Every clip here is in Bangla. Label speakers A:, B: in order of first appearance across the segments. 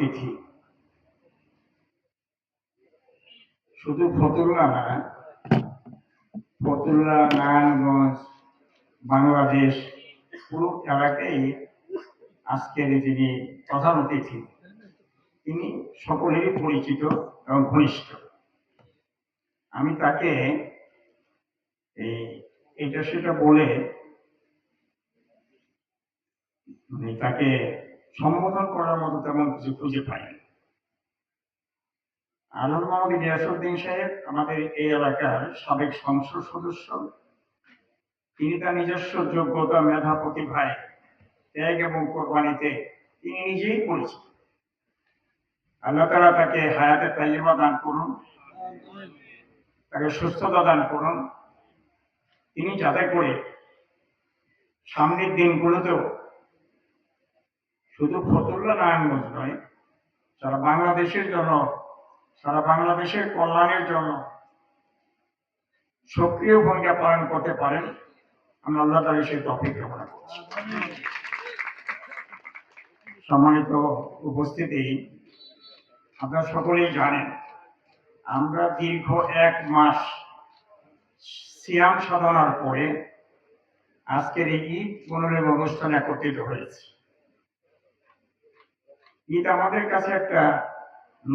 A: অতিথি। শুধু ফতুল্লা না, ফতুল্লা, নারায়ণগঞ্জ, বাংলাদেশ পুরো এলাকায় আজকের যিনি প্রধান অতিথি তিনি সকলেরই পরিচিত এবং ঘনিষ্ঠ। আমি তাকে এটা সেটা বলে তাকে সম্বোধন করার মতো তেমন কিছু খুঁজে পাইনি। আলম মোহাম্মদ গিয়াসউদ্দিন সাহেব আমাদের এই এলাকার সাবেক সংসদ সদস্য। তিনি তার নিজস্ব যোগ্যতা, মেধা, প্রতিভায়, ত্যাগ এবং কোরবানিতে তিনি নিজেই পরিচিত। আল্লাহ তাআলা তাকে হায়াতে তাইয়্যিবা দান করুন, তাকে সুস্থতা দান করুন। তিনি যাতে করে সামনের দিনগুলোতেও শুধু ফতুল্লা, নারায়ণগঞ্জ নয়, সারা বাংলাদেশের জন্য, সারা বাংলাদেশের কল্যাণের জন্য সক্রিয় ভূমিকা পালন করতে পারেন। আমি আল্লাহ তাআলার সেই তৌফিক কামনা করছি। সম্মানিত উপস্থিতি, আপনারা সকলেই জানেন আমরা দীর্ঘ 1 মাস সিয়াম সাধনার পরে আজকের এই ঈদ মনোরম অনুষ্ঠানে একত্রিত হয়েছে। ঈদ আমাদের কাছে একটা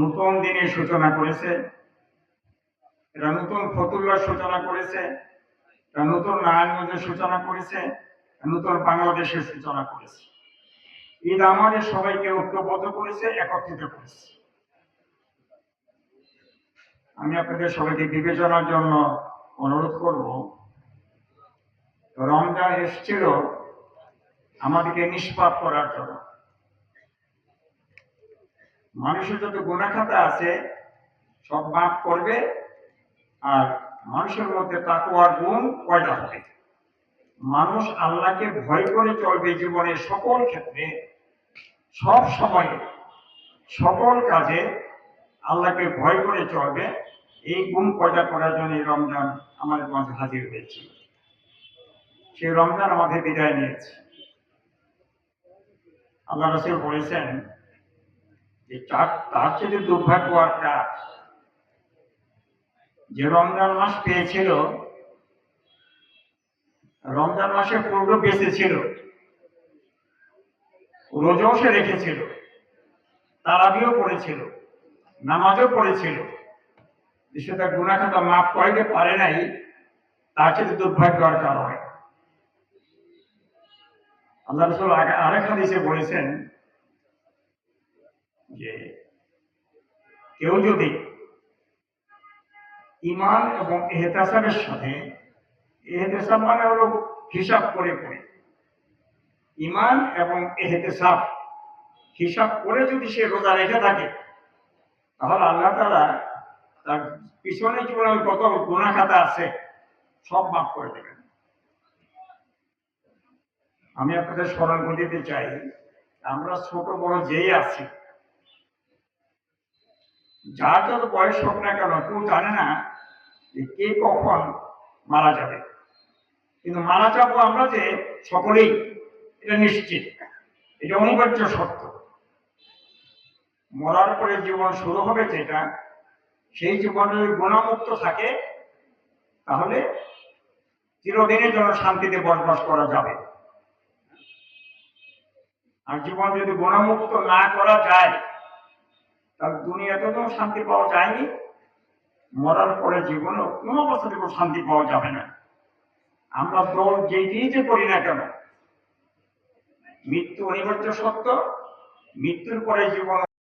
A: নতুন দিনের সূচনা করেছে, এটা নতুন ফতুল্লার সূচনা করেছে, এটা নতুন নারায়ণগঞ্জের সূচনা করেছে, নতুন বাংলাদেশের সূচনা করেছে। ঈদ আমাদের সবাইকে ঐক্যবদ্ধ করেছে, একত্রিত করেছে। আমি আপনাদের সবাইকে বিবেচনার জন্য অনুরোধ করব, রমজান এসেছিল আমাদেরকে নিষ্পাপ করার জন্য। মানুষের যত গুনাহ খাতা আছে সব মাফ করবে, আর মানুষের মধ্যে তাকওয়ার গুণ পয়দা হবে। মানুষ আল্লাহকে ভয় করে চলবে জীবনের সকল ক্ষেত্রে, সব সময়ে, সকল কাজে আল্লাহকে ভয় করে চলবে। এই গুণ পয়দা করার জন্য রমজান আমাদের মাঝে হাজির হয়েছে। সেই রমজান আমাদের বিদায় নিয়েছে। আল্লাহ রাসূল বলেছেন যে তার চেয়ে দুর্ভাগ্য আর কার, যে রমজান মাস পেয়েছিল, রমজান মাসে পূর্ব বেঁচে ছিল, রোজাও সে রেখেছিল, তারাবিও পড়েছিল, নামাজও পড়েছিল, সে তার গুনাহ খাতা মাফ করতে পারে নাই, তার চেয়ে দুর্ভাগ্য আর কার হয়। আল্লাহ রাসূল আরেক হাদিসে বলেছেন যে কেউ যদি ঈমান এবং ইহতিসাবের সাথে, ইহতিসাব মানে হলো হিসাব করে করে, ঈমান এবং ইহতিসাব হিসাব করে যদি সে রোজা রেখে থাকে, তাহলে আল্লাহ তাআলা তার পিছনে জীবনের কত গুনাহ খাতা আছে সব মাফ করে দেবেন। আমি আপনাদের স্মরণ করে দিতে চাই, আমরা ছোট বড় যেই আছি, যার যত বয়স হোক না কেন, কেউ জানে না যে কে কখন মারা যাবে। কিন্তু মারা যাবো আমরা যে সকলেই, এটা নিশ্চিত, এটা অনিবার্য সত্য। মরার পরে জীবন শুরু হবে যেটা, সেই জীবন যদি গুণামুক্ত থাকে তাহলে চিরদিনের জন্য শান্তিতে বসবাস করা যাবে। আর জীবন যদি গুণামুক্ত না করা যায়, তাহলে দুনিয়াতে তো শান্তি পাওয়া যায়নি, মরার পরে জীবনে কোনো অবস্থাতে শান্তি পাওয়া যাবে না। আমরা দল যেই যে করি না কেন, মৃত্যু অনিবার্য সত্য, মৃত্যুর পরে জীবন